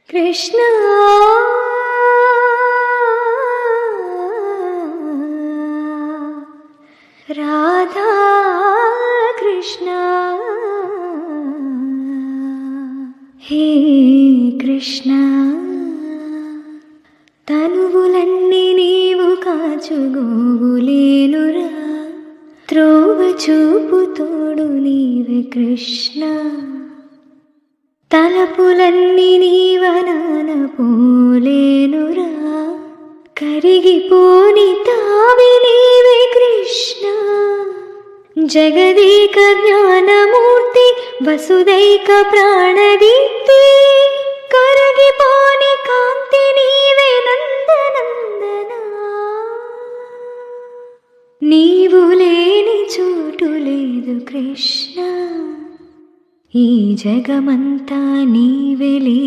కృష్ణ రాధా కృష్ణ హే కృష్ణ తనువులన్నీ నీవు కాచుగోవులేనురా త్రోవ చూపు తోడు నీవే కృష్ణ తలపులన్నీ నీవనాన పోలేనురా కరిగిపోని తావి నీవే కృష్ణ జగదీక జ్ఞానమూర్తి వసుదైక ప్రాణదీప్తి కరిగిపోని కాంతి నీవే నందనందన నీవు లేని చోటు లేదు కృష్ణ ఈ జగమంతా నీవెలే